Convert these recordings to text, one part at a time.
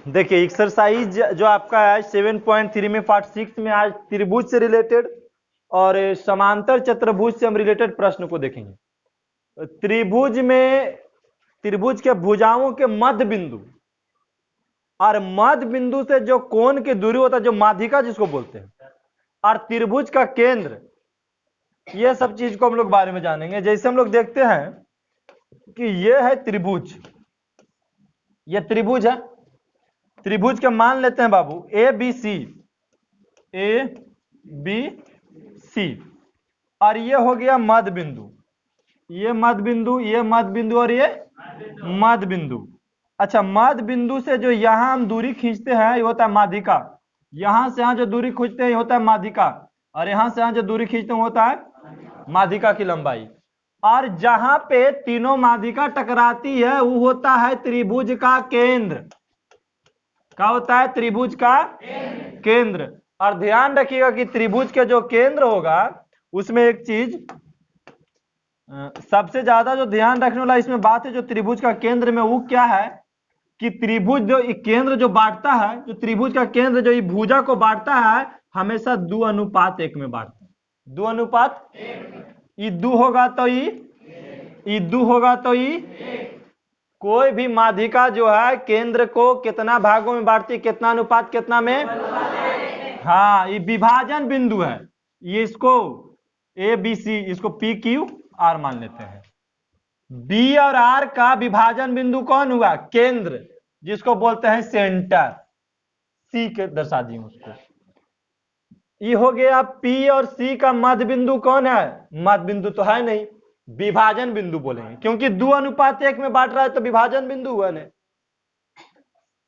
देखिए एक्सरसाइज जो आपका है 7.3 में पार्ट 6 में आज त्रिभुज से रिलेटेड और समांतर चतुर्भुज से हम रिलेटेड प्रश्न को देखेंगे। त्रिभुज में त्रिभुज के भुजाओं के मध्य बिंदु और मध्य बिंदु से जो कोण की दूरी होता है जो माध्यिका जिसको बोलते हैं, और त्रिभुज का केंद्र, ये सब चीज को हम लोग बारे में जानेंगे। जैसे हम लोग देखते हैं कि ये है त्रिभुज, ये त्रिभुज है। त्रिभुज के मान लेते हैं बाबू ए बी सी, और ये हो गया मध्य बिंदु, ये मध्य बिंदु, ये मध्य बिंदु और ये मध्य बिंदु। अच्छा, मध्य बिंदु से जो यहां हम दूरी खींचते हैं ये होता है माध्यिका, यहां से यहां जो दूरी खींचते हैं ये होता है माध्यिका, और यहां से यहां जो दूरी खींचते हैं होता है माध्यिका की लंबाई। और जहां पे तीनों माध्यिका टकराती है वो होता है त्रिभुज का केंद्र। क्या होता है? त्रिभुज का केंद्र। और ध्यान रखिएगा कि त्रिभुज के जो केंद्र होगा उसमें एक चीज सबसे ज्यादा जो ध्यान रखने वाला इसमें बात है, जो त्रिभुज का केंद्र में वो क्या है कि त्रिभुज जो केंद्र जो बांटता है, जो त्रिभुज का केंद्र जो भुजा को बांटता है हमेशा 2:1 में बांटता है। 2:1, ये 2 होगा तो ये 2 होगा तो ये। कोई भी माध्यिका जो है केंद्र को कितना भागों में बांटती है, कितना अनुपात कितना में? हाँ, ये विभाजन बिंदु है। ये इसको ए बी सी, इसको पी क्यू आर मान लेते हैं। बी और आर का विभाजन बिंदु कौन हुआ? केंद्र, जिसको बोलते हैं सेंटर। सी के दर्शा दी उसको। ये हो गया पी और सी का मध्य बिंदु कौन है? मध्य बिंदु तो है नहीं, विभाजन बिंदु बोलेंगे, क्योंकि 2:1 में बांट रहा है तो विभाजन बिंदु हुआ नहीं।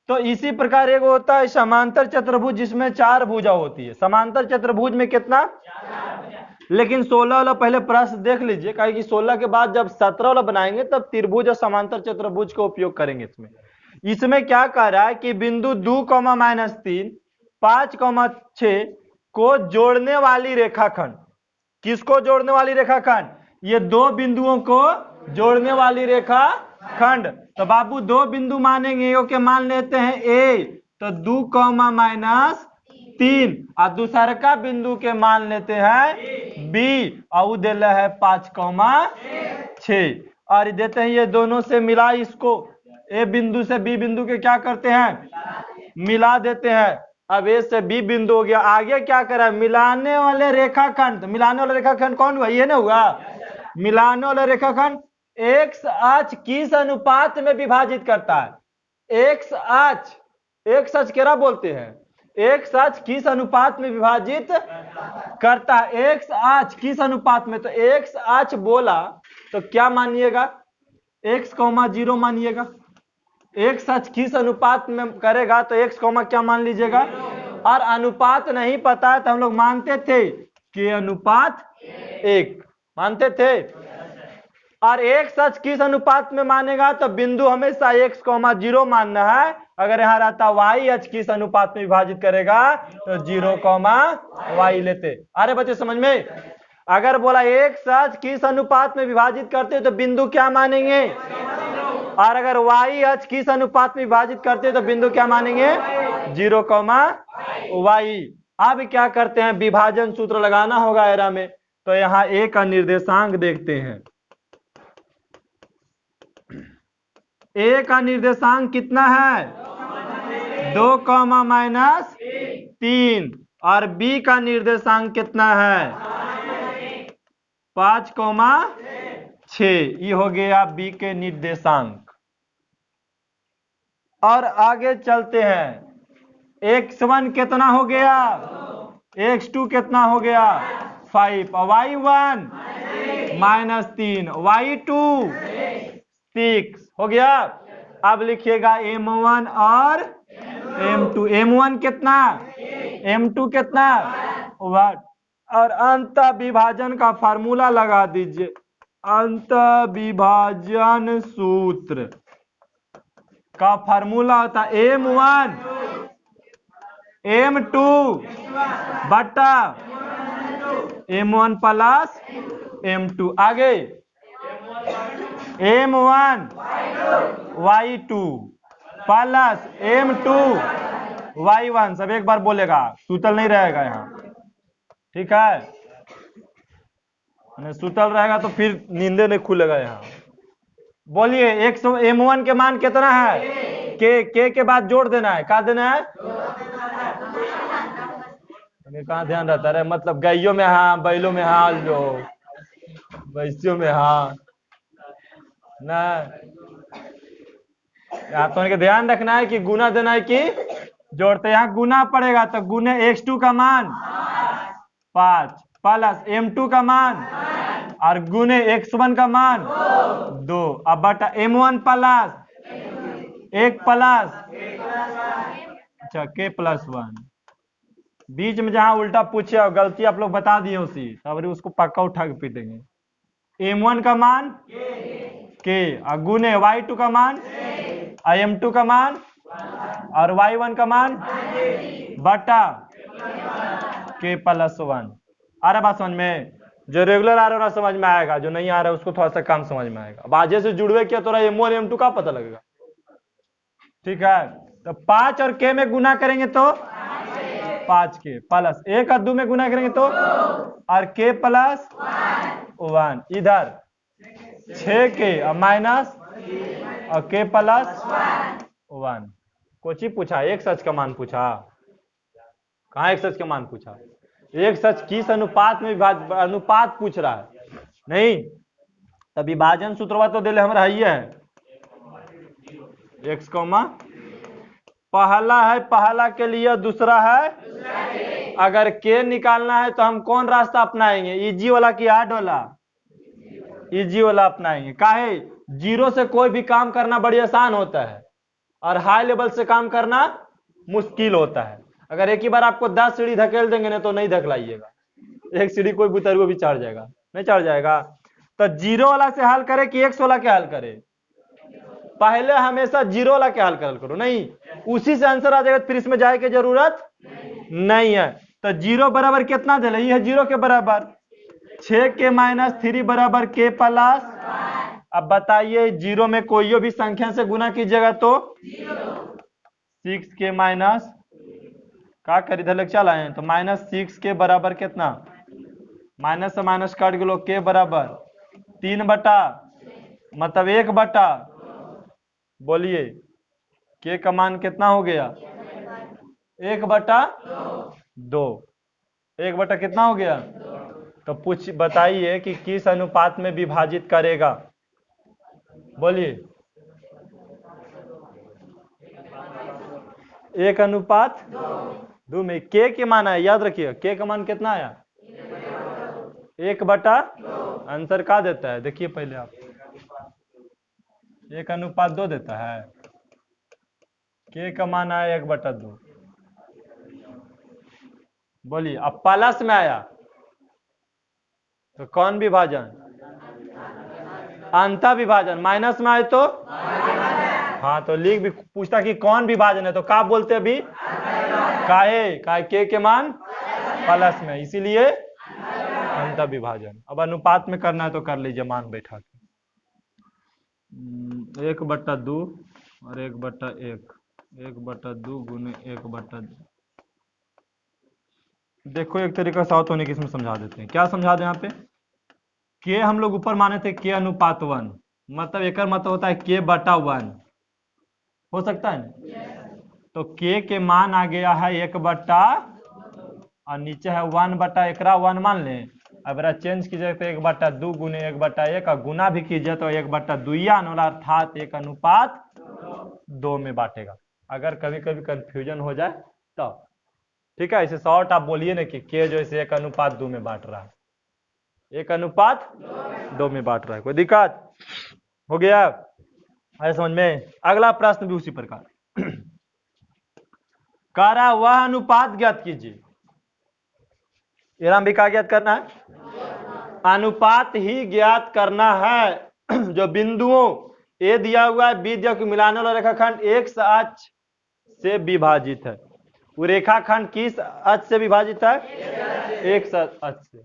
तो इसी प्रकार एक होता है समांतर चतुर्भुज जिसमें 4 भुजा होती है। समांतर चतुर्भुज में कितना? 4। लेकिन 16 वाला पहले प्रश्न देख लीजिए, क्योंकि 16 के बाद जब 17 वाला बनाएंगे तब त्रिभुज और समांतर चतुर्भुज का उपयोग करेंगे। इसमें क्या कह रहा है कि बिंदु 2,-3, 5,6 को जोड़ने वाली रेखाखंड। किसको जोड़ने वाली रेखाखंड? ये दो बिंदुओं को जोड़ने वाली रेखाखंड। तो बाबू दो बिंदु मानेंगे, ओके मान लेते हैं ए, तो 2,-3, और दूसरा का बिंदु के मान लेते हैं बी, और दे है 5,6, और देते हैं ये दोनों से मिला, इसको ए बिंदु से बी बिंदु के क्या करते हैं? मिला देते हैं। अब ए से बी बिंदु हो गया। आगे क्या करा? मिलाने वाले रेखाखंड। तो मिलाने वाला रेखाखंड कौन हुआ? ये ना हुआ। मिलाने वाला रेखाखंड एक्स अक्ष किस अनुपात में विभाजित करता है? एक्स अक्ष क्या बोलते हैं? एक्स अक्ष किस अनुपात में विभाजित करता है? एक्स अक्ष किस अनुपात में? तो एक्स अक्ष बोला तो क्या मानिएगा? x,0 मानिएगा। एक्स अक्ष किस अनुपात में करेगा तो x, क्या मान लीजिएगा। और अनुपात नहीं पता है तो हम लोग मानते थे कि अनुपात 1 मानते थे। और एक्स अक्ष किस अनुपात में मानेगा तो बिंदु हमेशा x,0 मानना है। अगर यहाँ रहता y अक्ष किस अनुपात में विभाजित करेगा तो 0,y लेते। अरे बच्चे समझ में? अगर बोला एक्स अक्ष किस अनुपात में विभाजित करते तो बिंदु क्या मानेंगे? और अगर y अक्ष किस अनुपात में विभाजित करते तो बिंदु क्या मानेंगे? 0,y। अब क्या करते हैं? विभाजन सूत्र लगाना होगा एरा में। तो यहाँ a का निर्देशांक देखते हैं। a का निर्देशांक कितना है? 2,-3, और b का निर्देशांक कितना है? 5,6। ये हो गया b के निर्देशांक। और आगे चलते हैं। x1 कितना हो गया? x2 कितना हो गया? 5, y1 -3, y2 6 हो गया। अब लिखिएगा m1 और m2। m1 कितना? m2 कितना? 1। और अंत विभाजन का फार्मूला लगा दीजिए। अंत विभाजन सूत्र का फार्मूला होता है m1 m2 बटा m1 प्लस m2। आगे m1 y2 plus m2 y1। सब एक बार बोलेगा, सूतल नहीं रहेगा यहाँ, ठीक है। सूतल रहेगा तो फिर नींदे नहीं खुलेगा यहाँ। बोलिए m1 के मान कितना है? के के बाद जोड़ देना है, कहा देना है? कहाँ ध्यान रहता है, मतलब गायों में हाँ, बैलों में हाँ, जो भैंसियों में हाँ ना। यहाँ तो ध्यान रखना है कि गुना देना है कि जोड़ते। यहाँ गुना पड़ेगा तो गुने x2 का मान 5 प्लस m2 का मान और गुने x1 का मान 2। अब बटा m1 प्लस 1 प्लस अच्छा k प्लस 1। बीच में जहां उल्टा पूछे और गलती आप लोग बता दिए उसी, तब उसको पक्का उठा के पीटेंगे। m1 का मान k और गुने y2 का मान और m2 का मान और y1 का मान बटा k प्लस 1। आ रहा बात समझ में? जो रेगुलर आ रहा है समझ में आएगा, जो नहीं आ रहा है उसको थोड़ा सा कम समझ में आएगा। अब आजे से जुड़वे किया तो m1 m2 का पता लगेगा, ठीक है। तो 5 और k में गुना करेंगे तो 5k प्लस 1 और 2 में गुना करेंगे तो और k प्लस 1 इधर 6k और माइनस और k प्लस 1। कुछ ही पूछा, एक सच का मान पूछा, कहाँ एक सच का मान पूछा? एक सच किस अनुपात में अनुपात पूछ रहा है, नहीं तो विभाजन सूत्रवा तो दिले हमारा ही है x कौमा पहला है, पहला के लिए दूसरा है। अगर k निकालना है तो हम कौन रास्ता अपनाएंगे? इजी वाला कि हार्ड वाला? इजी वाला अपनाएंगे। काहे? जीरो से कोई भी काम करना बड़ी आसान होता है और हाई लेवल से काम करना मुश्किल होता है। अगर एक ही बार आपको 10 सीढ़ी धकेल देंगे ना तो नहीं धकेलाइएगा, एक सीढ़ी कोई बुतरुआ भी चढ़ जाएगा, नहीं चढ़ जाएगा। तो जीरो वाला से हल करे कि एक्स वाला के हल करे? पहले हमेशा जीरो वाला के हल करो, नहीं उसी से आंसर आ जाएगा, फिर इसमें जाए की जरूरत नहीं है। तो जीरो बराबर कितना दे? ये है जीरो के बराबर 6k माइनस 3 बराबर k प्लस। अब बताइए जीरो में कोई भी संख्या से गुना कीजिएगा तो 6k माइनस का कर इधर लग चला है तो माइनस 6k बराबर कितना? माइनस से माइनस काट गलो k बराबर 3 बटा मतलब 1 बटा, बोलिए k का मान कितना हो गया? 1 बटा 2। 1 बटा कितना हो गया? तो पूछ बताइए कि किस अनुपात में विभाजित करेगा? बोलिए 1:2 में k के मान आया, याद रखिए k का मान कितना आया? 1 बटा आंसर का देता है? देखिए पहले आप 1:2 देता है, k का मान आया 1/2। बोलिए अब प्लस में आया तो कौन विभाजन? अंतर विभाजन। माइनस में आए तो हाँ तो लिख भी पूछता कि कौन विभाजन है तो क्या बोलते अभी? काहे के के मान प्लस में, इसीलिए अंतर विभाजन। अब अनुपात में करना है तो कर लीजिए मान बैठा के 1/2 और 1/1 1/2 गुने 1/2। देखो एक तरीका साउथ होने की इसमें समझा देते हैं। क्या समझा दें यहाँ पे? के हम लोग ऊपर माने थे k अनुपात 1, मतलब एक मतलब होता है k/1 हो सकता है ना? तो k के मान आ गया है 1 बटा और नीचे है 1 बटा 1 मान लें। अब चेंज कीजिए तो 1/2 गुने 1/1 और गुना भी कीजिए तो 1/2 आने वाला, अर्थात 1:2 में बांटेगा। अगर कभी कभी कंफ्यूजन हो जाए तो ठीक है, इसे शॉर्ट आप बोलिए ना कि के जो इसे 1:2 में बांट रहा है, 1:2 में बांट रहा है। कोई दिक्कत हो गया है समझ में? अगला प्रश्न भी उसी प्रकार कह रहा वह अनुपात ज्ञात कीजिए। भी क्या ज्ञात करना है? अनुपात ही ज्ञात करना है जो बिंदुओं ए दिया हुआ है, बी दिया कि मिलाने वाला रेखाखंड एक्स अक्ष से विभाजित है। वो रेखाखंड किस अक्ष से विभाजित है? एक्स अक्ष से।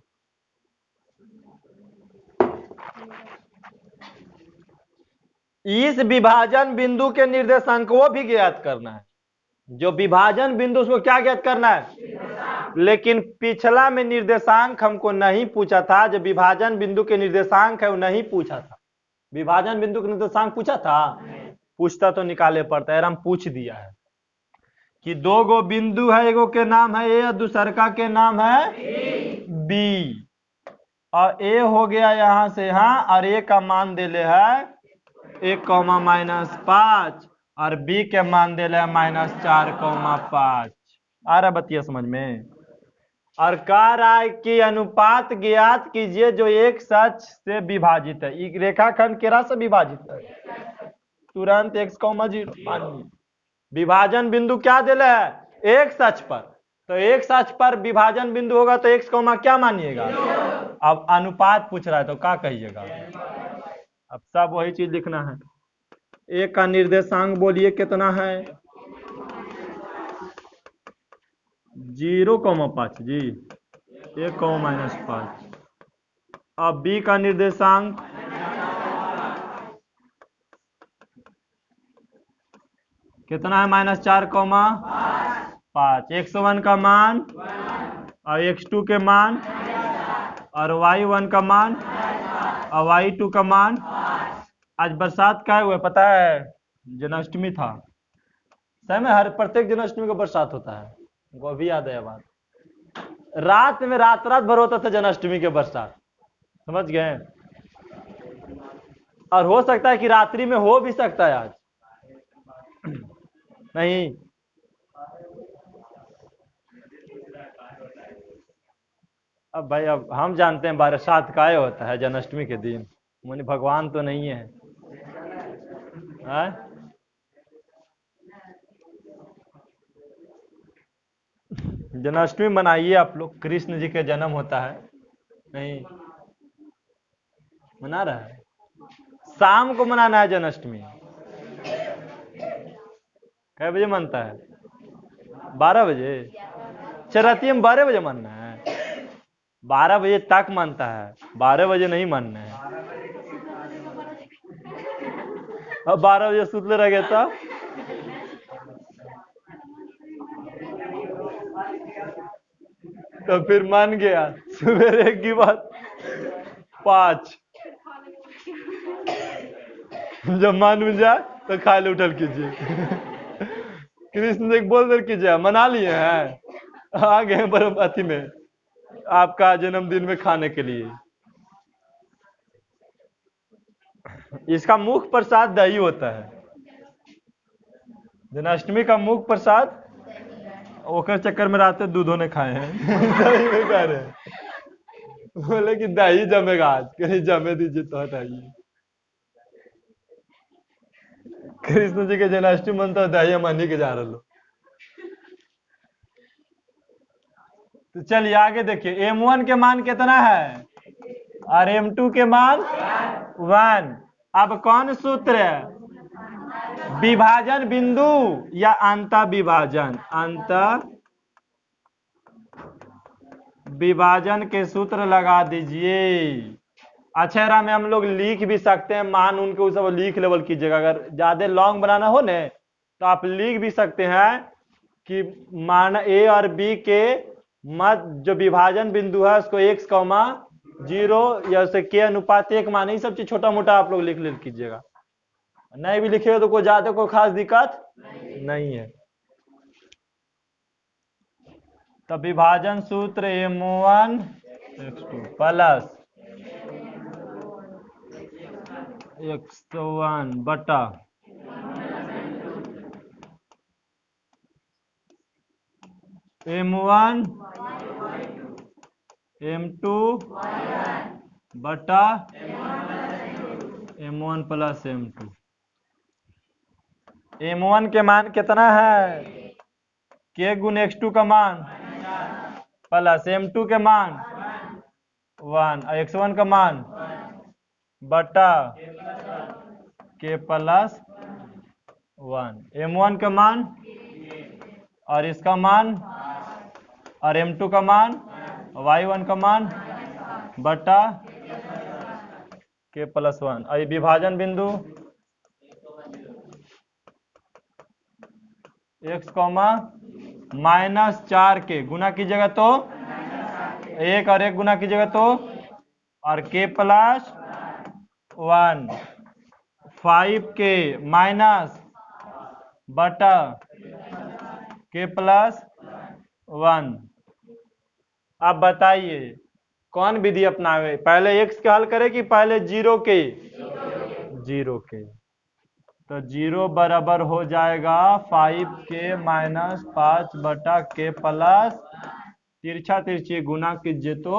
इस विभाजन बिंदु के निर्देशांक को भी ज्ञात करना है। जो विभाजन बिंदु उसको क्या ज्ञात करना है? लेकिन पिछला में निर्देशांक हमको नहीं पूछा था। जो विभाजन बिंदु के निर्देशांक है वो नहीं पूछा था। विभाजन बिंदु के निर्देशांक पूछा था? पूछता तो निकाले पड़ता है। हम पूछ दिया है कि दो गो बिंदु है, एगो के नाम है ए और दूसरका के नाम है बी, और ए हो गया यहां से यहां, और ए का मान दे ले है 1,-5 और बी के मान दे ले है -4,5। आ रहा बतिया समझ में? और कह रहा है कि अनुपात ज्ञात कीजिए जो एक सच से विभाजित है। एक रेखाखंड केरा से विभाजित है? तुरंत x,0 मानिए। विभाजन बिंदु क्या दिले है? एक सच पर। तो एक सच पर विभाजन बिंदु होगा तो x, क्या मानिएगा? अब अनुपात पूछ रहा है तो क्या कहिएगा? अब सब वही चीज लिखना है। ए का निर्देशांक बोलिए कितना है? 0,5 जी, 1,-5। अब बी का निर्देशांक कितना है? -4,5। x1 का मान और x2 के मान और y1 का मान और y2 का मान। आज बरसात का हुआ पता है? जन्माष्टमी था। सही में हर प्रत्येक जन्माष्टमी को बरसात होता है। वो भी याद है बात। रात में रात भर होता था जन्माष्टमी के बरसात, समझ गए? और हो सकता है कि रात्रि में हो भी सकता है आज। नहीं, अब भाई अब हम जानते हैं बरसात काय होता है जन्माष्टमी के दिन। मुनि भगवान तो नहीं है, है? जन्माष्टमी मनाइए आप लोग, कृष्ण जी का जन्म होता है। नहीं मना रहा है? शाम को मनाना है जन्माष्टमी। कै बजे मनता है? 12 बजे। चरतिया में 12 बजे मानना है? 12 बजे तक मानता है, 12 बजे नहीं मानना है। अब 12 बजे सुतले रह गया तो फिर मान गया सवेरे की बात 5। जब मान जाए तो खाल उठल कीजिए। कृष्ण जी बोल दे कीजिए मना लिए हैं, आ गए बर्फ अति में आपका जन्मदिन में खाने के लिए। इसका मुख्य प्रसाद दही होता है। जन्माष्टमी का मुख्य प्रसाद ओकर चक्कर में रात दूधों ने खाए हैं। दही में कह रहे बोले कि दही जमेगा आज, कहीं जमे दीजिए तो हटाइए। कृष्ण जी के जन्माष्टमी मनता दही मानी के जा रहा। तो चलिए आगे देखिए, m1 के मान कितना है और m2 के मान 1। अब कौन सूत्र है? विभाजन बिंदु या अंत विभाजन? अंत विभाजन के सूत्र लगा दीजिए। अक्षरा में हम लोग लिख भी सकते हैं, मान उनके सब लिख लेवल कीजिएगा। अगर ज्यादा लॉन्ग बनाना हो ने तो आप लिख भी सकते हैं कि मान ए और बी के मध्य जो विभाजन बिंदु है उसको x, 0 या उसे के अनुपात 1 मान, ये सब चीज छोटा मोटा आप लोग लिख कीजिएगा। नहीं भी लिखेगा तो कोई ज्यादा कोई खास दिक्कत नहीं है। तो विभाजन सूत्र m1 x2 प्लस x1 बटा m1 m2 बटा m1 प्लस m2। m1 के मान कितना है? k गुण x2 का मान प्लस m2 के मान 1 और x1 का मान बटा k प्लस 1। m1 का मान और इसका मान और m2 का मान y1 का मान बटा k प्लस 1। और विभाजन बिंदु x कॉमा -4k गुना कीजिएगा तो 1 और 1 गुना कीजिएगा तो और k प्लस 1 5k माइनस बटा k प्लस 1। अब बताइए कौन विधि अपनावे, पहले x का हल करे कि पहले 0 के? 0 के। तो 0 बराबर हो जाएगा 5k माइनस 5 बटा k प्लस तिरछा तिरछी गुना कीजिए तो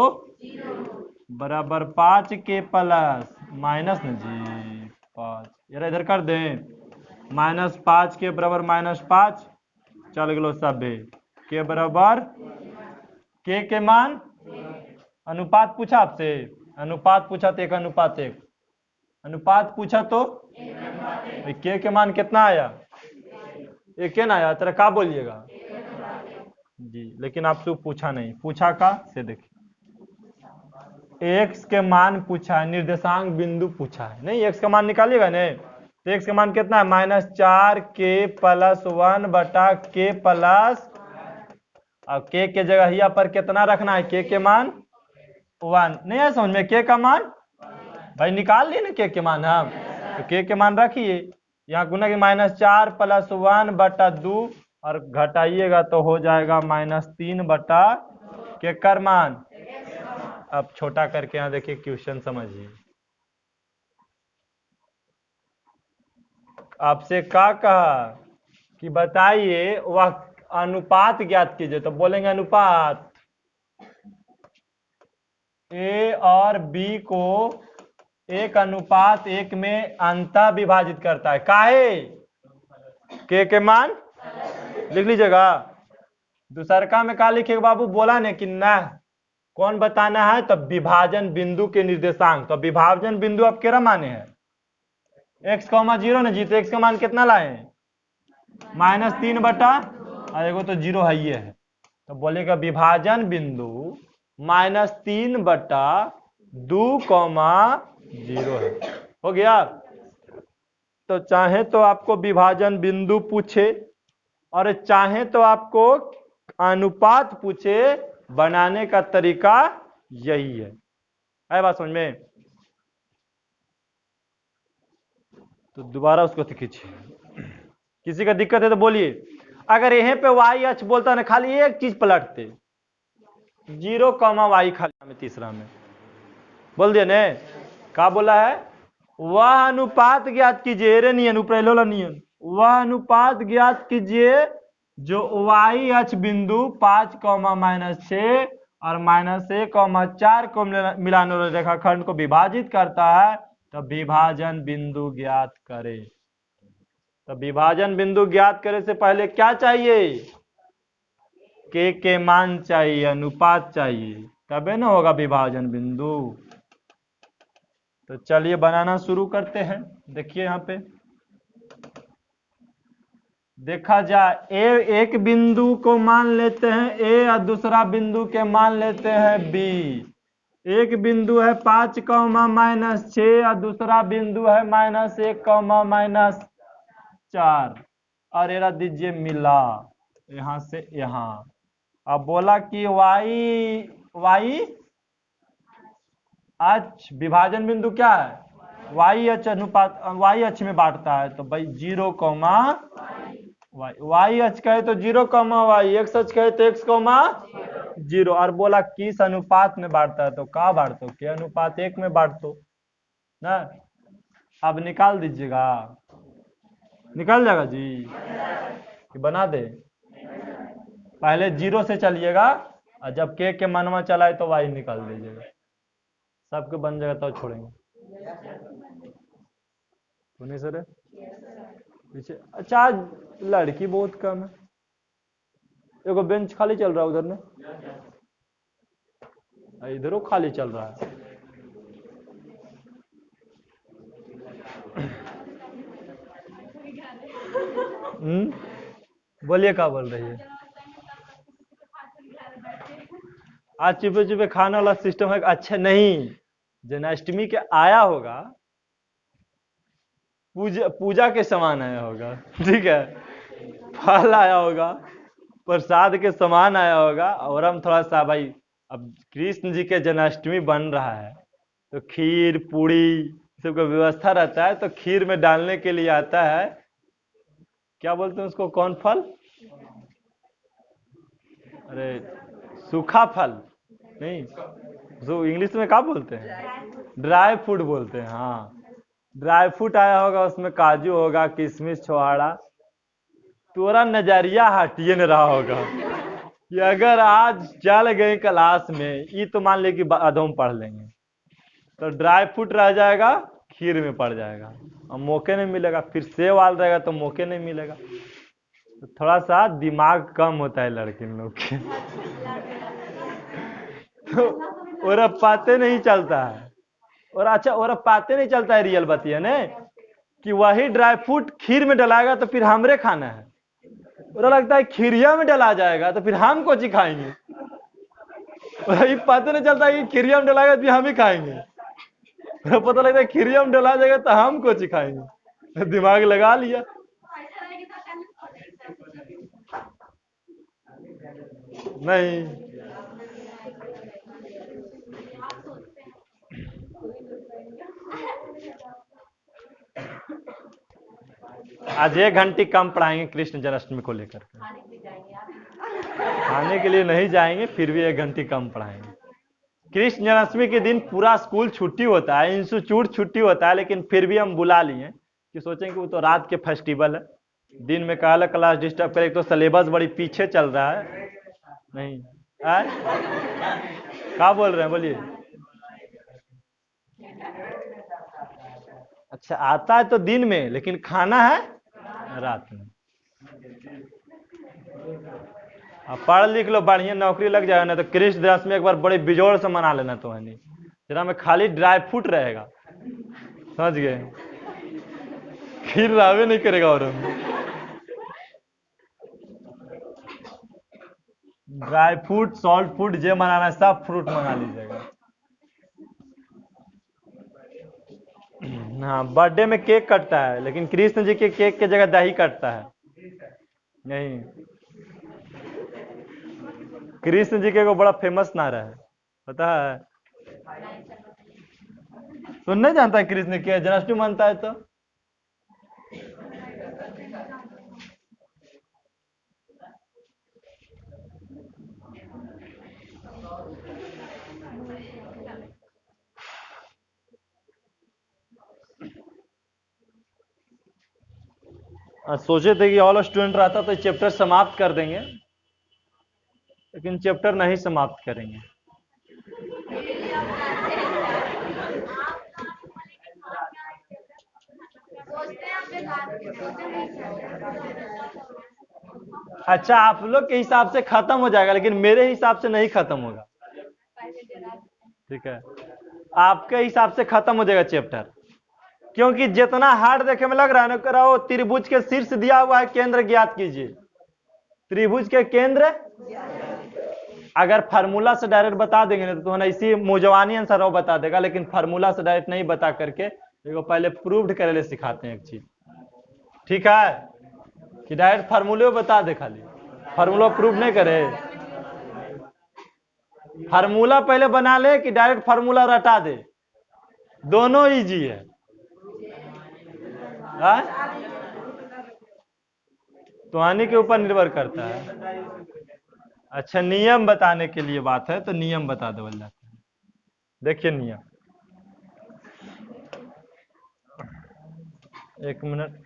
बराबर 5k प्लस माइनस न जी 5, यार इधर कर दें, -5k बराबर -5 चल गलो सब के बराबर k के मान अनुपात पूछा आपसे, अनुपात पूछा तो 1:1, अनुपात पूछा तो k के मान कितना आया? 1 ना आया, तेरा का बोलिएगा जी, लेकिन आपसे पूछा नहीं, पूछा का से देखिए x के मान पूछा है, निर्देशांक बिंदु पूछा है, नहीं x का मान निकालिएगा नहीं, तो x का मान कितना है? -4k प्लस 1 बटा k प्लस, अब k के जगह यहाँ पर कितना रखना है? k के मान 1, नहीं है समझ में? k का मान भाई निकाल लिए ना k के मान हम, तो k के मान रखिए, यहाँ गुना के -4 प्लस 1 बटा 2 और घटाइएगा तो हो जाएगा -3 बटा के कर मान। अब छोटा करके यहाँ देखिए क्वेश्चन समझिए, आपसे क्या कहा कि बताइए वह अनुपात ज्ञात कीजिए, तो बोलेंगे अनुपात a और b को 1:1 में अंतः विभाजित करता है, काहे? k के मान लिख लीजिएगा। दूसरका में क्या लिखेगा बाबू? बोला ने कि ना कौन बताना है? तो विभाजन बिंदु के निर्देशांक, तो विभाजन बिंदु अब केरा माने हैं x, 0 ना जी, तो x का मान कितना लाए? -3 बटा और एगो तो 0 है ये है, तो बोलेगा विभाजन बिंदु -3 बटा 2, 0 है, हो गया। तो चाहे तो आपको विभाजन बिंदु पूछे और चाहे तो आपको अनुपात पूछे, बनाने का तरीका यही है बात समझ में? तो दोबारा उसको खींचिए, किसी का दिक्कत है तो बोलिए। अगर यहीं पे y अक्ष बोलता ना, खाली एक चीज पलटते 0, y खाली में तीसरा में बोल दिया ने, क्या बोला है? वह अनुपात ज्ञात कीजिए, रे नियन ऊपर नियन, वह अनुपात ज्ञात कीजिए जो y अक्ष बिंदु 5, -6 और -1, 4 को मिलाने वाले रेखाखंड को विभाजित करता है, तो विभाजन बिंदु ज्ञात करे। तो विभाजन बिंदु ज्ञात करे से पहले क्या चाहिए? k के मान चाहिए, अनुपात चाहिए, तबे ना होगा विभाजन बिंदु। तो चलिए बनाना शुरू करते हैं। देखिए यहाँ पे देखा जाए, एक बिंदु को मान लेते हैं a और दूसरा बिंदु के मान लेते हैं b। एक बिंदु है 5, -6 और दूसरा बिंदु है -1, -4 और एरा दीजिए मिला यहां से यहां। अब बोला कि y अक्ष विभाजन बिंदु क्या है? y अक्ष अनुपात y अक्ष में बांटता है, तो भाई 0, y अक्ष कहे तो 0, y, x अक्ष कहे तो x, 0 और बोला किस अनुपात में बांटता है, तो का बांटो? के अनुपात 1 में बांटो ना। अब निकाल दीजिएगा, निकल जाएगा जी कि बना दे? पहले 0 से चलिएगा और जब k के मनवा चलाए तो y निकाल दीजिएगा, सबके बन जाएगा तो छोड़ेंगे नहीं सर पीछे। अच्छा आज लड़की बहुत कम है, एगो बेंच खाली चल रहा है उधर ने, इधरों खाली चल रहा है। बोलिए क्या बोल रही है? आज चुपे चुपे खाने वाला सिस्टम है? अच्छा नहीं, जन्माष्टमी के आया होगा, पूजा के समान आया होगा, ठीक है। फल आया होगा, प्रसाद के समान आया होगा, और हम थोड़ा सा भाई, अब कृष्ण जी के जन्माष्टमी बन रहा है तो खीर पूड़ी सबका व्यवस्था रहता है, तो खीर में डालने के लिए आता है, क्या बोलते हैं उसको, कौन फल, अरे सूखा फल नहीं, जो इंग्लिश में क्या बोलते हैं, ड्राई फ्रूट बोलते हैं। हाँ, ड्राई फ्रूट आया होगा, उसमें काजू होगा, किशमिश, छोहाड़ा। तोरा नजरिया हटिए न रहा होगा कि अगर आज चल गए क्लास में, ये तो मान ले कि अधोम पढ़ लेंगे, तो ड्राई फ्रूट रह जाएगा, खीर में पड़ जाएगा, और मौके नहीं मिलेगा, फिर सेव वाल रहेगा तो मौके नहीं मिलेगा। तो थोड़ा सा दिमाग कम होता है लड़के लोग के तो और पाते नहीं चलता है, और अच्छा, और पाते नहीं चलता है, रियल बात है ना कि वही ड्राई फ्रूट खीर में डलाएगा तो फिर हमरे खाना है, और लगता है खीरिया में डला जाएगा तो फिर हम कुछ ही खाएंगे, और ये पता नहीं चलता कि खीरिया में डलाएगा तो हम ही खाएंगे, पता लगता है खीरिया में डला जाएगा तो हम कुछ ही खाएंगे, दिमाग लगा लिया। नहीं, आज 1 घंटे कम पढ़ाएंगे कृष्ण जन्माष्टमी को लेकर के, खाने के लिए नहीं जाएंगे, फिर भी 1 घंटे कम पढ़ाएंगे। कृष्ण जन्माष्टमी के दिन पूरा स्कूल छुट्टी होता है, इंस्टीट्यूट छुट्टी होता है, लेकिन फिर भी हम बुला लिए कि सोचें कि वो तो रात के फेस्टिवल है, दिन में काला क्लास डिस्टर्ब करे, तो सिलेबस बड़ी पीछे चल रहा है। नहीं क्या बोल रहे हैं, बोलिए। अच्छा, आता है तो दिन में, लेकिन खाना है रात में। अब पढ़ लिख लो, बढ़िया नौकरी लग जाएगा, ना तो कृष्ण दिवस में एक बार बड़े बिजोड़ से मना लेना, तो है नहीं जरा में खाली ड्राई फ्रूट रहेगा, समझ गए, खीर रावे नहीं करेगा, और ड्राई फ्रूट, सॉल्ट फ्रूट जो मनाना है सब फ्रूट मंगा लीजिएगा। हाँ, बर्थडे में केक कटता है, लेकिन कृष्ण जी के केक के जगह दही कटता है। नहीं, कृष्ण जी के को बड़ा फेमस नारा है, पता है, तो नहीं जानता है कृष्ण के जन्माष्टमी मनता है तो। सोचे थे कि ऑल स्टूडेंट रहता तो चैप्टर समाप्त कर देंगे, लेकिन चैप्टर नहीं समाप्त करेंगे। अच्छा, आप लोग के हिसाब से खत्म हो जाएगा, लेकिन मेरे हिसाब से नहीं खत्म होगा, ठीक है, आपके हिसाब से खत्म हो जाएगा चैप्टर, क्योंकि जितना हार्ड देखे में लग रहा है ना, कराओ त्रिभुज के शीर्ष दिया हुआ है, केंद्र ज्ञात कीजिए। त्रिभुज के केंद्र, अगर फार्मूला से डायरेक्ट बता देंगे ना, तो तुम्हारा इसी मुजवानी आंसर वो बता देगा, लेकिन फार्मूला से डायरेक्ट नहीं बता करके देखो, पहले प्रूव्ड करे ले सिखाते हैं एक चीज, ठीक है, कि डायरेक्ट फार्मूले बता दे, खाली फार्मूला प्रूव नहीं करे, फार्मूला पहले बना ले कि डायरेक्ट फार्मूला रटा दे, दोनों इजी है। तो आने के ऊपर निर्भर करता है। अच्छा, नियम बताने के लिए बात है, तो नियम बता दो अल्लाह। देखिए नियम, 1 मिनट,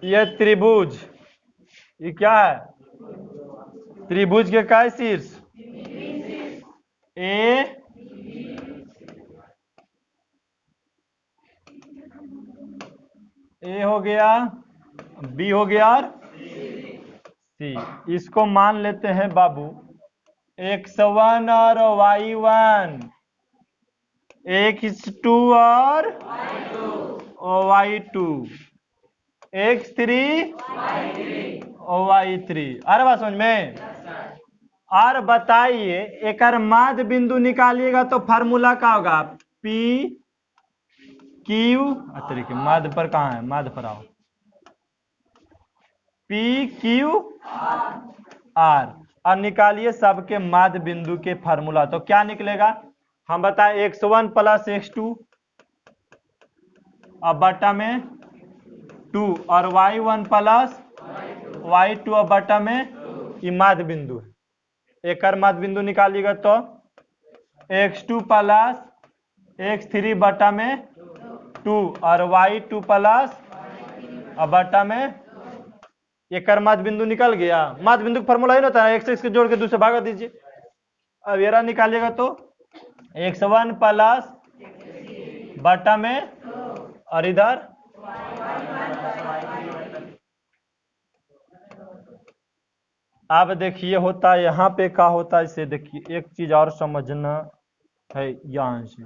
यह त्रिभुज, ये क्या है, त्रिभुज के काय शीर्ष, ए हो गया, बी हो गया, और सी, इसको मान लेते हैं बाबू x1 और y1, x2 और y2, x3 और y3। अरे बात समझ में, और बताइए एक माध्य बिंदु निकालिएगा तो फार्मूला क्या होगा? पी क्यू, तरीके माध्य पर कहाँ है, माध्य पर आओ, पी क्यू आर, और निकालिए सबके माध्य बिंदु के फार्मूला। तो क्या निकलेगा हम बताएं? x1 प्लस x2 अब बटा में 2 और y1 प्लस y2 अब बटा में, ये माध्य बिंदु है। एक माध्य बिंदु निकालिएगा तो x2 प्लस x3 बटा में 2 और y2 प्लस अब बटा में, एक माध्य बिंदु निकल गया। माध्य बिंदु का फॉर्मूला ही ना था, x से जोड़ के दूसरे भागा दीजिए। अब ये निकालिएगा तो x1 प्लस बटा में और इधर अब देखिए होता है यहाँ पे क्या होता है, इसे देखिए एक चीज और समझना है। यहाँ से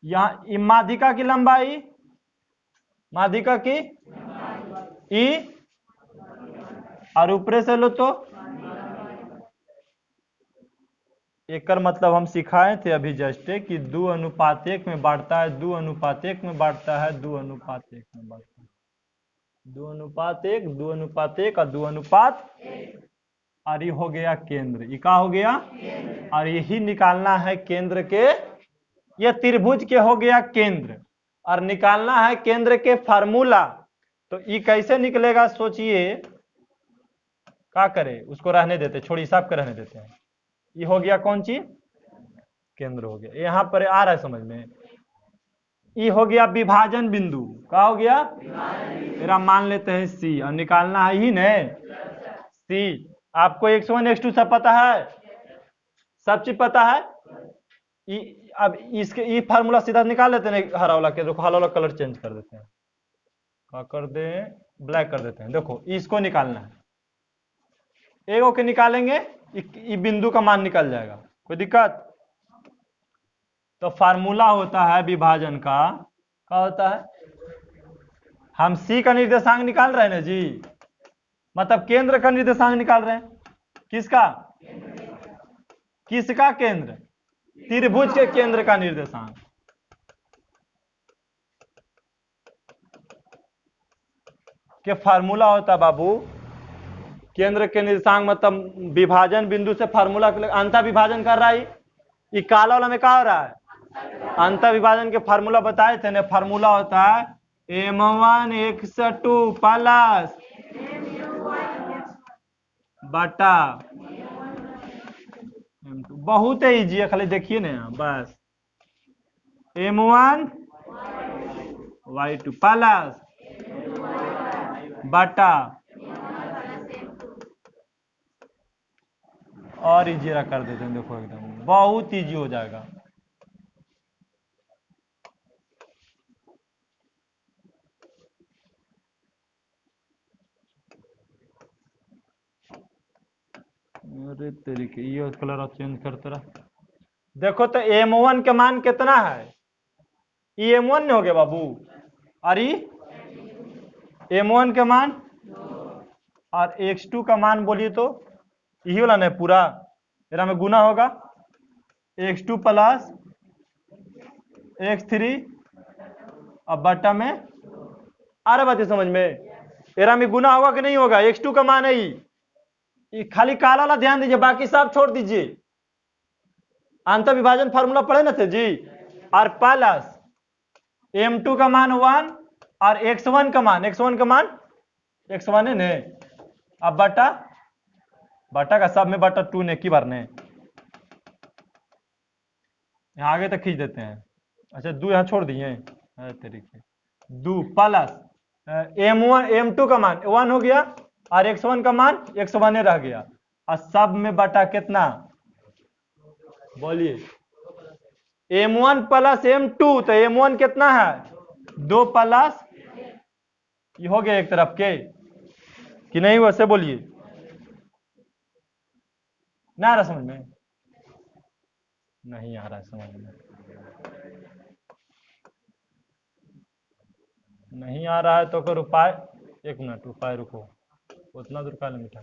यहाँ माध्यिका की लंबाई, माध्यिका की ई, और ऊपरे से लो तो एक मतलब हम सिखाए थे अभी जस्ट कि 2:1 में बांटता है, 2:1 में बांटता है, 2:1 में बांटता है, 2:1, 2:1 और 2:1, और ये हो गया केंद्र। ये क्या हो गया? और यही निकालना है केंद्र के, ये त्रिभुज के हो गया केंद्र, और निकालना है केंद्र के फार्मूला। तो ये कैसे निकलेगा सोचिए, क्या करें? उसको रहने देते, छोड़ी हिसाब के रहने देते हैं। ये हो गया कौन चीज? केंद्र हो गया। यहाँ पर आ रहा है समझ में? ये हो गया विभाजन बिंदु। क्या हो गया? मेरा मान लेते हैं सी, और निकालना है ही ने सी। आपको x1 x2 सब पता है, सब चीज पता है। अब इसके ये फार्मूला सीधा निकाल लेते हैं हरा वाला के। देखो हरा वाला कलर चेंज कर देते हैं, क्या कर दें, ब्लैक कर देते हैं। देखो इसको निकालना है, एक के निकालेंगे, ये बिंदु का मान निकल जाएगा, कोई दिक्कत? तो फार्मूला होता है विभाजन का, क्या होता है? हम सी का निर्देशांक निकाल रहे हैं ना जी, मतलब केंद्र का निर्देशांक निकाल रहे हैं। किसका? किसका केंद्र? त्रिभुज के केंद्र का निर्देशांक। के फार्मूला होता बाबू केंद्र के निर्देशांक, मतलब विभाजन बिंदु से फार्मूला अंतर विभाजन कर रहा है। ये काला वाला में क्या हो रहा है? अंतर विभाजन के फार्मूला बताए थे ना। फार्मूला होता है m1 x2 प्लस बटा m2। बहुत है इजी है, खाली देखिए ना बस। m1 y2 प्लस बटा, और इजी कर देते हैं। देखो एकदम बहुत इजी हो जाएगा। अरे तरीके ये कलर चेंज करते रहा। देखो तो m1 का मान कितना है? ये m1 नहीं हो गया बाबू, अरे m1 का मान, और x2 का मान बोलिए तो यही वाला नहीं पूरा, मेरा में गुना होगा x2 प्लस x3 अब बटा में, आ रहा बात है समझ में? एरा में गुना होगा कि नहीं होगा? x2 का मान है ये खाली काला वाला ध्यान दीजिए, बाकी सब छोड़ दीजिए। अंतर विभाजन फार्मूला पढ़े ना थे जी। और प्लस m2 का मान 1 और x1 का मान, x1 का मान x1 है ने, अब बटा, बटा का सब में बटा 2 ने की बार ने, यहाँ आगे तक खींच देते हैं। अच्छा 2 यहाँ छोड़ दिए तरीके, 2 प्लस m1 m2 का मान 1 हो गया और x1 का मान x1 रह गया, और सब में बटा कितना बोलिए? m1 प्लस m2, तो m1 कितना है? 2 प्लस, ये हो गया एक तरफ के कि नहीं? वैसे बोलिए ना आ रहा समझ में? नहीं आ रहा समझ में, नहीं आ रहा है तो फिर उपाय, एक मिनट उपाय रुको, उतना दूर का मिटा,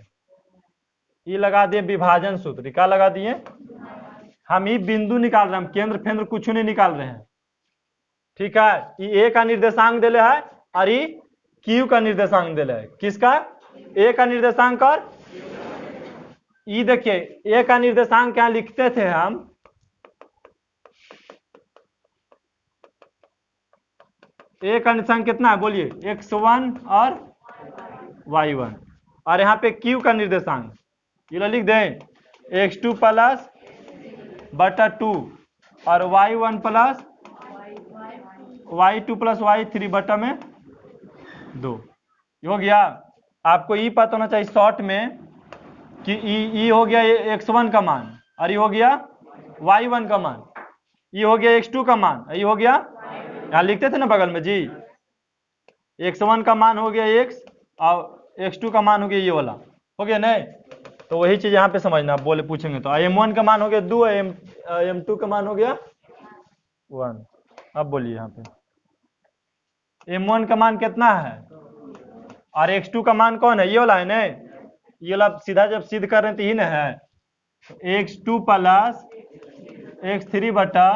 ई लगा दिए विभाजन सूत्र, क्या लगा दिए? हम ई बिंदु निकाल रहे हैं, हम केंद्र फेंद्र कुछ नहीं निकाल रहे हैं, ठीक है। ये ए का निर्देशांक दिले है और ये क्यू का निर्देशांक दिले है। किसका? ए का निर्देशांक और ये देखिए ए का निर्देशांक यहाँ लिखते थे हम, ए का निर्देशांक कितना है बोलिए? x1 और y1, और यहाँ पे q का निर्देशांक ये लिख दें x2 प्लस बटा 2 और y1 plus y2 plus y3 बटा में 2। हो गया। आपको ये पता होना चाहिए शॉर्ट में कि ई हो गया x1 का मान और ये हो गया y1 का मान, ये हो गया x2 का मान, ये हो गया, यहाँ लिखते थे ना बगल में जी, x1 का मान हो गया x और x2 का मान हो गया ये वाला, हो गया नहीं? तो वही चीज यहाँ पे समझना, आप बोले पूछेंगे तो m1 का मान हो गया 2, m2 का मान हो गया 1। अब बोलिए यहाँ पे m1 का मान कितना है और x2 का मान कौन है? ये वाला है ना, ये वाला सीधा जब सिद्ध कर रहे हैं तो ही ना है, x2 प्लस x3 बटा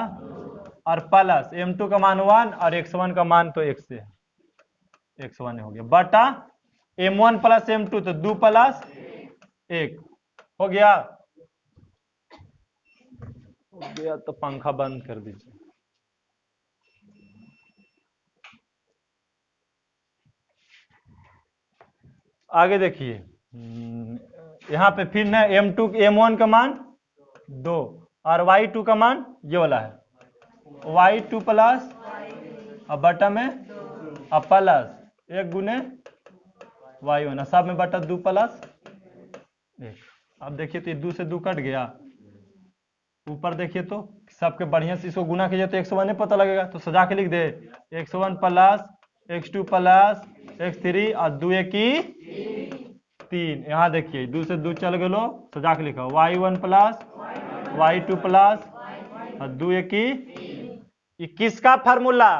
और प्लस m2 का मान 1 और x1 का मान तो x से है, x1 हो गया बटा m1 प्लस m2 तो 2 प्लस 1 हो गया। हो गया तो पंखा बंद कर दीजिए। आगे देखिए यहाँ पे फिर ना m2 m1 का मान 2 और y2 का मान ये वाला है, y2 प्लस अब बटा में अब प्लस 1 गुने y1 सब में बटा 2 प्लस 1। अब देखिए तो ये 2 से 2 कट गया, ऊपर देखिए तो सबके बढ़िया से इसको गुना कीजिए तो x1 पता लगेगा, तो सजा के लिख दे x1 plus x2 plus x3 और 2 की 3। यहाँ देखिए 2 से 2 चल गलो, सजा के लिखा y1 प्लस y2 प्लस और 2 की। ये किसका फार्मूला?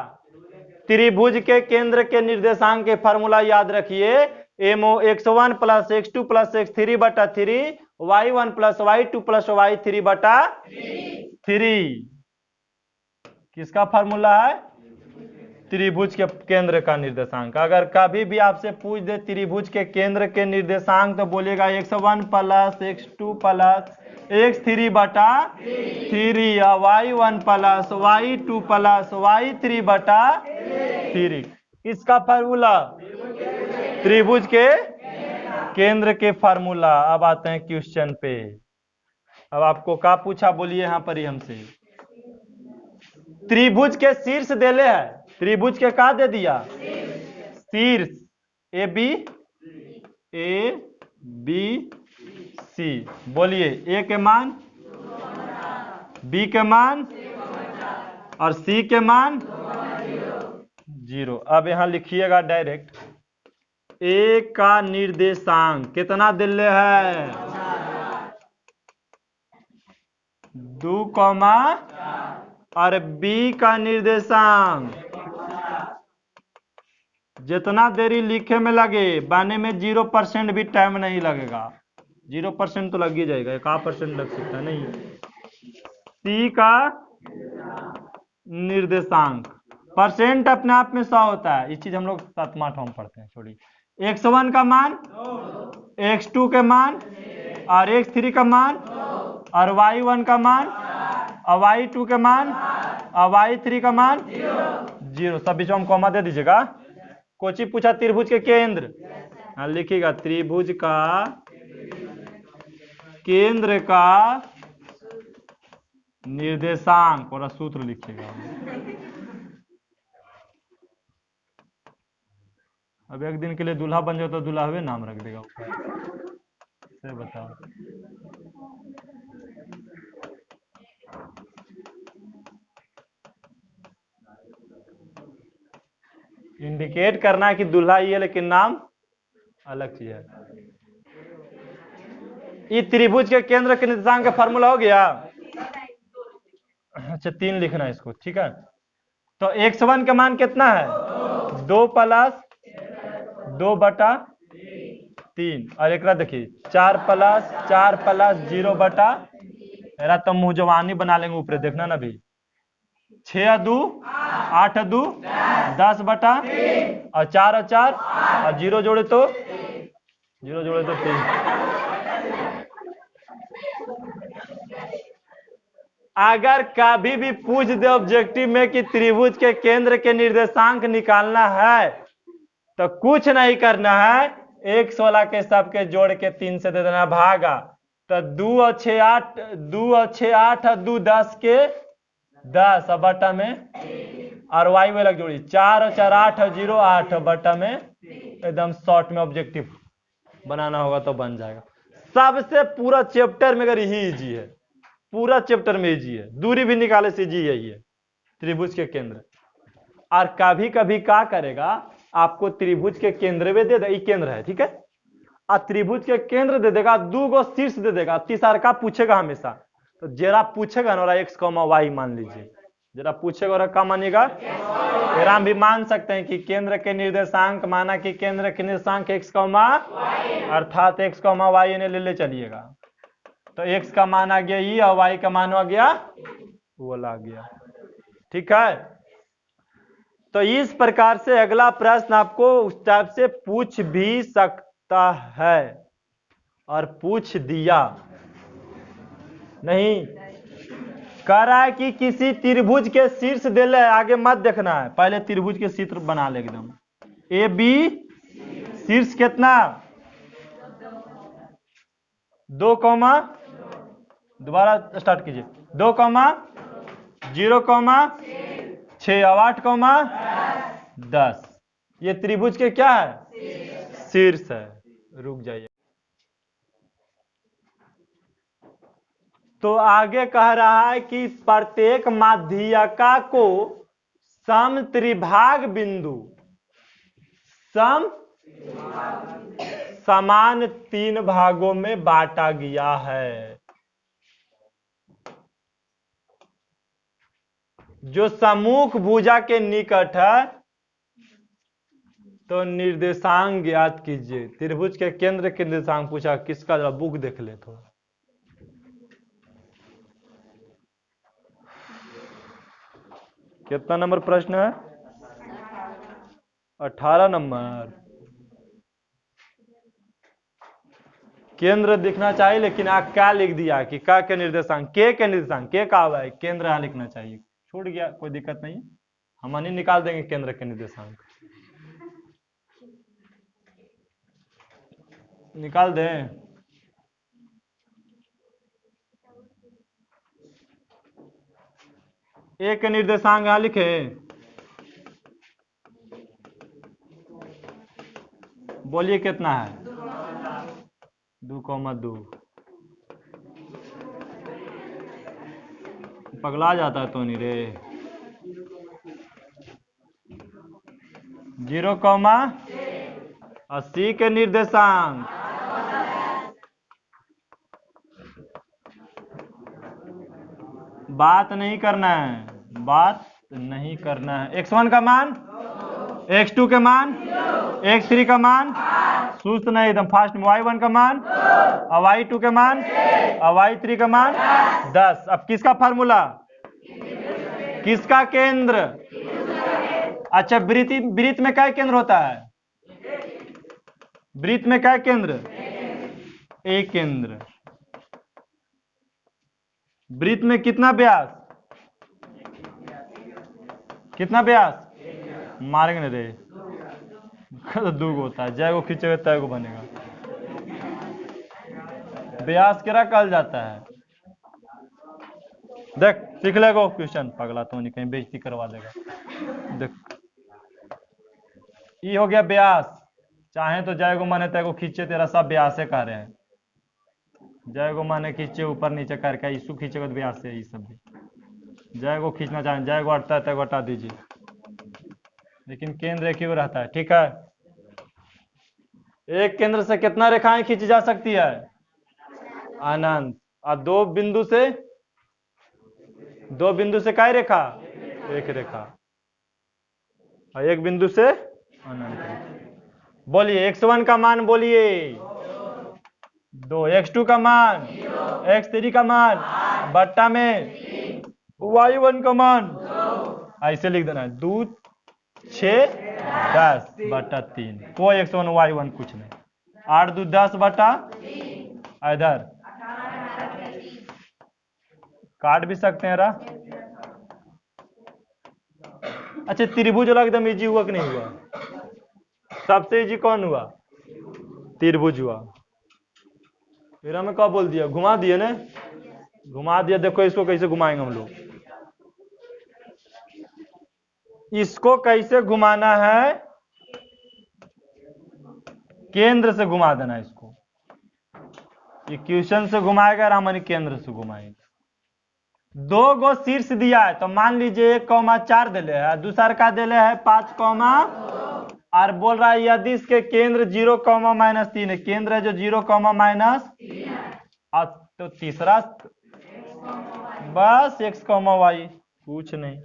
त्रिभुज के केंद्र के निर्देशांक के फार्मूला याद रखिए, x1 plus x2 plus x3 बटा 3 y1 plus y2 plus y3 बटा 3। किसका फार्मूला है? त्रिभुज के केंद्र का निर्देशांक। अगर कभी भी आपसे पूछ दे त्रिभुज के केंद्र के निर्देशांक तो बोलिएगा x1 plus x2 plus x3 बटा 3 y1 plus y2 plus y3 बटा 3। इसका फार्मूला त्रिभुज के केंद्र के फार्मूला। अब आते हैं क्वेश्चन पे। अब आपको क्या पूछा बोलिए यहाँ पर ही हमसे, त्रिभुज के शीर्ष देले है, त्रिभुज के का दे दिया? शीर्ष ए बी सी। बोलिए ए के मान, बी के मान और सी के मान 0। अब यहां लिखिएगा डायरेक्ट, ए का निर्देशांक कितना दिले है? 2, और बी का निर्देशांक जितना देरी लिखे में लगे बाने में 0% भी टाइम नहीं लगेगा। 0% तो लग ही जाएगा, 1% लग सकता है नहीं। सी का निर्देशांक परसेंट अपने आप में 100 होता है, इस चीज हम लोग 7वां में पढ़ते हैं, छोड़िए। x1 का मान, x2 के मान और x3 का मान और y1 का मान और y2 के मान और y3 का मान 0। सब बीच में कॉमा दे दीजिएगा। कोची पूछा? त्रिभुज के केंद्र, हाँ लिखिएगा त्रिभुज का केंद्र का निर्देशांक और सूत्र लिखिएगा। अब एक दिन के लिए दूल्हा बन जाओ तो दूल्हा नाम रख देगा से बताओ। इंडिकेट करना है कि दूल्हा ये, लेकिन नाम अलग चीज है। ये त्रिभुज के केंद्र के निर्देशांक का फार्मूला हो गया। अच्छा 3 लिखना है इसको, ठीक है। तो x1 का मान कितना है? 2 प्लस 2 बटा 3 और एक देखिए 4+4+0 तो मुँह जवानी बना लेंगे ऊपर देखना ना भी 6 2 8 2 10 बटा और 4 और 4 और 0 जोड़े तो 3। अगर कभी भी पूछ दे ऑब्जेक्टिव में कि त्रिभुज के केंद्र के निर्देशांक निकालना है तो कुछ नहीं करना है, 116 के सबके जोड़ के 3 से दे देना भागा, तो 2 और 6 8 2 और 6 8 और 2 10 के 10 और बटा में और वाई में लग जोड़ी 4 और 4 8 और 0 8 और बटा में एकदम शॉर्ट में ऑब्जेक्टिव बनाना होगा तो बन जाएगा। सबसे पूरा चैप्टर में अगर यही इजी है, पूरा चैप्टर में इजी है, दूरी भी निकाले से इजी यही है त्रिभुज के केंद्र। और कभी कभी क्या करेगा, आपको त्रिभुज के केंद्र में दे दे, केंद्र है ठीक है, और त्रिभुज के केंद्र दे देगा, 2 गो शीर्ष दे देगा, तीसरा का पूछेगा हमेशा, तो जरा पूछेगा ना x, y मान लीजिए, जरा पूछेगा और क्या मानिएगा, फिर हम भी मान सकते हैं कि केंद्र के निर्देशांक माना कि केंद्र के निर्देशांक x, अर्थात x, y इन्हें ले चलिएगा, तो x का मान आ गया ई और y का मान आ गया वो ला गया, ठीक है। तो इस प्रकार से अगला प्रश्न आपको उस टाइप से पूछ भी सकता है और पूछ दिया नहीं, कह रहा है कि किसी त्रिभुज के शीर्ष दे ले, आगे मत देखना है, पहले त्रिभुज के चित्र बना ले एकदम, ए बी शीर्ष कितना 2, दोबारा स्टार्ट कीजिए, 2, 0, 6 और 8, 10, ये त्रिभुज के क्या है, शीर्ष है। रुक जाइए, तो आगे कह रहा है कि प्रत्येक माध्यिका को सम त्रिभाग बिंदु समान 3 भागों में बांटा गया है, जो सम्मुख भुजा के निकट है, तो निर्देशांक ज्ञात कीजिए। त्रिभुज के केंद्र के निर्देशांक पूछा, किसका, जरा बुक देख ले थोड़ा। कितना नंबर प्रश्न है, 18 नंबर। केंद्र दिखना चाहिए, लेकिन आप क्या लिख दिया कि का के निर्देशांक, के निर्देशांक, के का हुआ है, केंद्र यहाँ लिखना चाहिए, छूट गया कोई दिक्कत नहीं, हम नहीं निकाल देंगे केंद्र के निर्देशांक, निकाल दें। एक निर्देशांक यहाँ लिखे, बोलिए कितना है, 2,2। पगला जाता है तो नहीं रे, 0, 80 के निर्देशांक, बात नहीं करना है, बात नहीं करना है। x1 का मान, x2 के मान, x3 का मान, सुस्त नहीं एकदम फास्ट में, y1 का मान और y2 के मान और y3 का मान 10। अब किसका फार्मूला, किसका केंद्र, अच्छा वृत्त में क्या केंद्र होता है, वृत्त में क्या केंद्र, एक केंद्र। वृत्त में कितना व्यास, कितना व्यास, मारेंगे रे, 2 गो होता है, जय को खींचेगा तय को बनेगा, व्यास केरा कहल जाता है। देख सीख लेगो क्वेश्चन, पगला तो नहीं कहीं बेइज्जती करवा देगा। देख ये हो गया व्यास, चाहे तो जय को माने तय को खींचे, तेरा सब व्यास से कह रहे हैं, जय को माने खींचे ऊपर नीचे करके, यीशु खींचेगा तो व्यास से, ये सब भी जय को खींचना चाहे, जय को हटता है तय को हटा दीजिए, लेकिन केंद्र एक ही रहता है, ठीक है। एक केंद्र से कितना रेखाएं खींची जा सकती है, अनंत, और दो बिंदु से काय रेखा, एक रेखा, और एक बिंदु से अनंत। बोलिए x1 का मान बोलिए 2, x2 का मान, x3 का मान बट्टा में y1 का मान, ऐसे लिख देना है 2, 6, 10 बटा 3। कोई x1 y1 कुछ नहीं। 8, 2, 10 बटा इधर काट भी सकते हैं रा। अच्छा त्रिभुज वाला एकदम इजी हुआ कि नहीं हुआ? सबसे इजी कौन हुआ? त्रिभुज हुआ। फिर हमें क्या बोल दिया? घुमा दिया ना, घुमा दिया। देखो इसको कैसे घुमाएंगे हम लोग। इसको कैसे घुमाना है? केंद्र से घुमा देना इसको। इक्वेशन से घुमाएगा और हम केंद्र से घुमाएंगे। 2 गो शीर्ष दिया है तो मान लीजिए 1,4 दिले है, दूसरा का दिले है 5, और बोल रहा है यदि इसके केंद्र 0,-3 है, केंद्र है जो 0,-3 और तो तीसरा बस x, y, कुछ नहीं।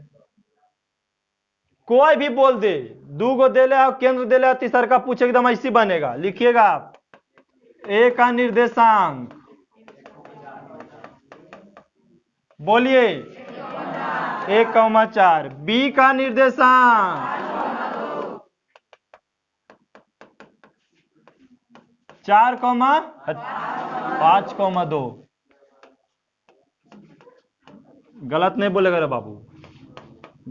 कोई भी बोल दे, 2 गो दे ले और केंद्र दे ले, तीसरा का पूछे एकदम ऐसी बनेगा। लिखिएगा आप a का निर्देशांक बोलिए 1,4, b का निर्देशांक 4,5,2। गलत नहीं बोलेगा रे बाबू,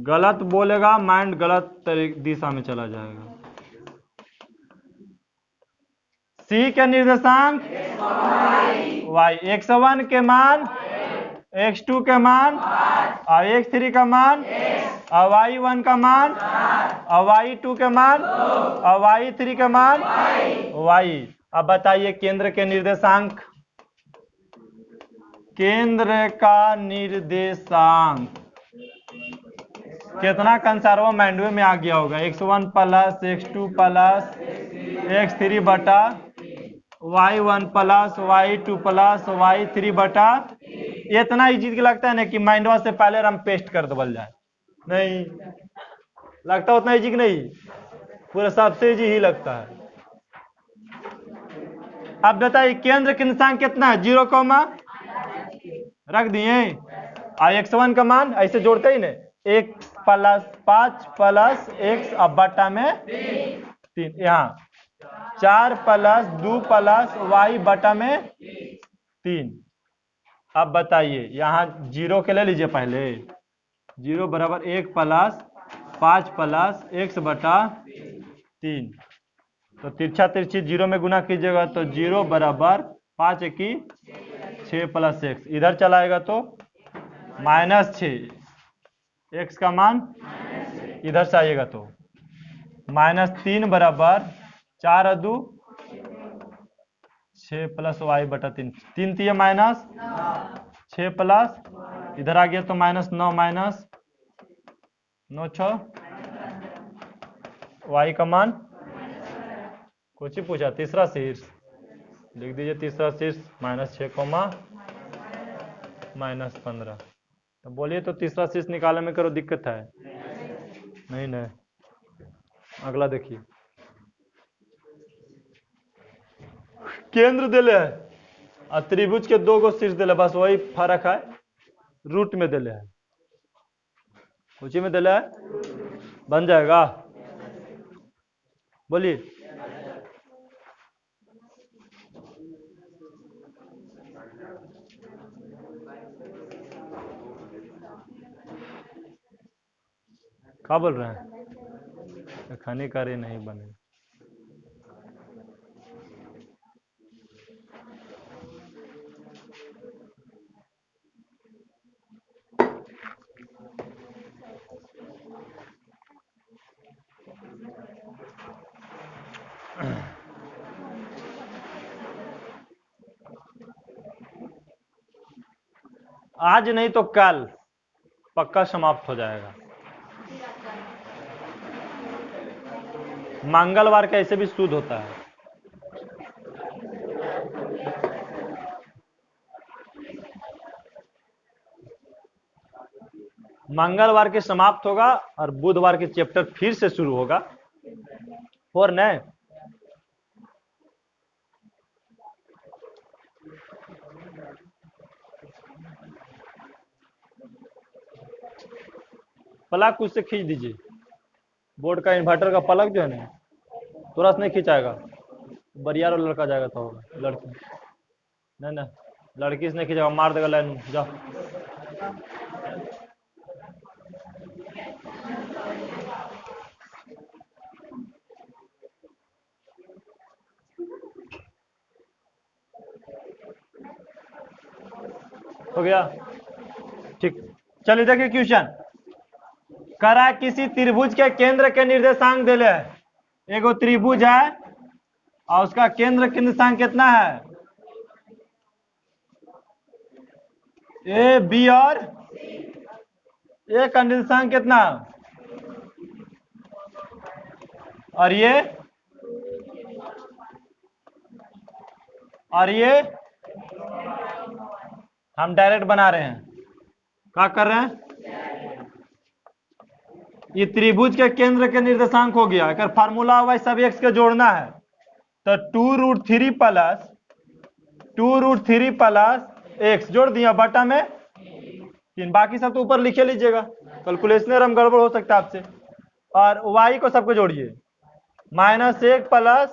गलत बोलेगा माइंड गलत दिशा में चला जाएगा। सी के निर्देशांक y, x1 के मान, x2 के मान और x3 का मान और y1 का मान और y2 के मान और y3 का मान y। अब बताइए केंद्र के निर्देशांक। केंद्र का निर्देशांक कितना कंसारवा माइंडवे में आ गया होगा? x1 plus x2 plus x3 बटा y1 plus y2 plus y3 बटा। इतना इजी लगता है ना कि माइंडवा से पहले हम पेस्ट कर दबल जाए। नहीं लगता उतना इजी कि नहीं? पूरा सबसे इजी ही लगता है। अब बताइए केंद्र के निर्देशांक कितना है? 0, रख दिए और x1 का मान ऐसे जोड़ते ही नहीं, 1 प्लस 5 प्लस x अब बटा में 3, यहाँ 4 प्लस 2 प्लस y बटा में 3। अब बताइए यहाँ 0 के ले लीजिए पहले। 0 बराबर 1 प्लस 5 प्लस x बटा 3। तो तिरछा तिरछी 0 में गुना कीजिएगा तो 0 बराबर 5 की 6 प्लस x, इधर चलाएगा तो -6, x का मान इधर से आइएगा तो -3 बराबर 4 और 2 6 प्लस y बटा 3, 3 3 माइनस 6 प्लस इधर आ गया तो -9 माइनस 9 6 y का मान कुछ ही पूछा, तीसरा शीर्ष लिख दीजिए। तीसरा शीर्ष -6, -15। तो बोलिए तो तीसरा शीर्ष निकालने में करो दिक्कत है? नहीं नहीं। अगला देखिए, केंद्र दिले है और त्रिभुज के 2 गो शीर्ष दिले, बस वही फर्क है, रूट में दिले है। कुछ में दिले है, बन जाएगा। बोलिए क्या बोल रहे हैं? खाने कार्य नहीं बने। आज नहीं तो कल पक्का समाप्त हो जाएगा। मंगलवार का ऐसे भी शुद्ध होता है। मंगलवार के समाप्त होगा और बुधवार के चैप्टर फिर से शुरू होगा। और नहीं प्लग उससे खींच दीजिए, बोर्ड का इन्वर्टर का प्लग जो है ना तुरंत नहीं खींचाएगा, बरियार और लड़का जाएगा तो होगा, लड़की नहीं ना, लड़की से नहीं खींचेगा, मार देगा लाइन में। जाओ हो गया, ठीक। चलिए देखिए क्वेश्चन करा, किसी त्रिभुज के केंद्र के निर्देशांक दिले है। एगो त्रिभुज है और उसका केंद्र के निर्देशांक कितना है, ए बी और ए का निर्देशांक कितना, और ये हम डायरेक्ट बना रहे हैं, क्या कर रहे हैं, ये त्रिभुज के केंद्र के निर्देशांक हो गया। अगर फार्मूला हुआ सब एक्स के जोड़ना है तो 2√3 प्लस 2√3 प्लस एक्स जोड़ दिया बटा में 3, बाकी सब तो ऊपर लिखे लीजिएगा, कैलकुलेशनर हम गड़बड़ हो सकता है आपसे। और y को सबको जोड़िए, -1 प्लस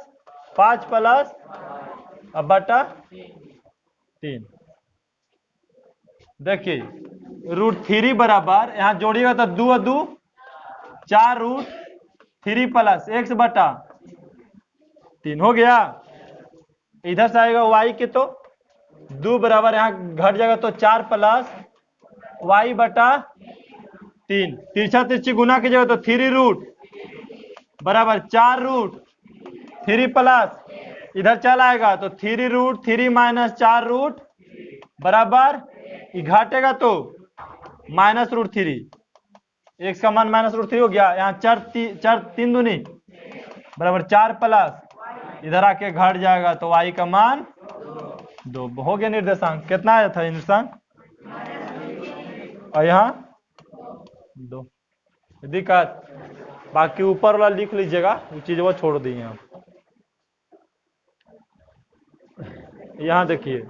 5 प्लस अब बटा 3। देखिए √3 बराबर यहाँ जोड़िएगा तो 2 और 2 4√3 प्लस एक्स बटा 3 हो गया। इधर से आएगा y के तो 2 बराबर यहाँ घट जाएगा तो 4 प्लस y बटा 3, तिरछा तिरछी गुना कीजिएगा तो 3 बराबर 4√3 प्लस इधर चला आएगा तो 3√3 माइनस 4 बराबर घटेगा तो -√3, एक्स का मान -√3 हो गया। यहाँ 4 3 दूनी बराबर 4 प्लस इधर आके घट जाएगा तो y का मान 2 हो गया। निर्देशांक कितना आया था निर्देशांक, और यहाँ 2 दिक्कत, बाकी ऊपर वाला लिख लीजिएगा, वो चीज वो छोड़ दिए आप। यहाँ देखिए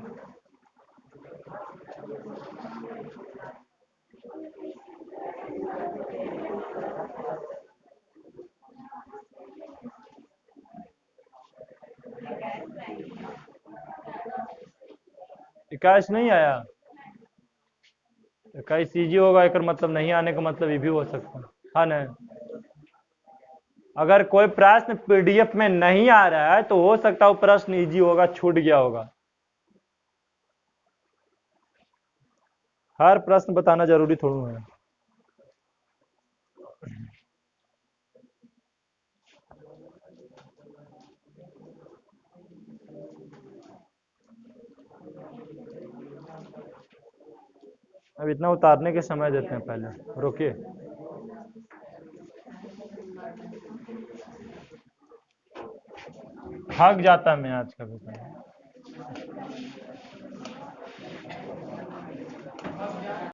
इक्कीस नहीं आया, 21 ईजी होगा, एक मतलब नहीं आने का मतलब ये भी हो सकता है, हाँ ना। अगर कोई प्रश्न पीडीएफ में नहीं आ रहा है तो हो सकता है वो प्रश्न इजी होगा, छूट गया होगा। हर प्रश्न बताना जरूरी थोड़ा है। अब इतना उतारने के समय देते हैं, पहले रोकिए। थक जाता मैं आज का पेपर।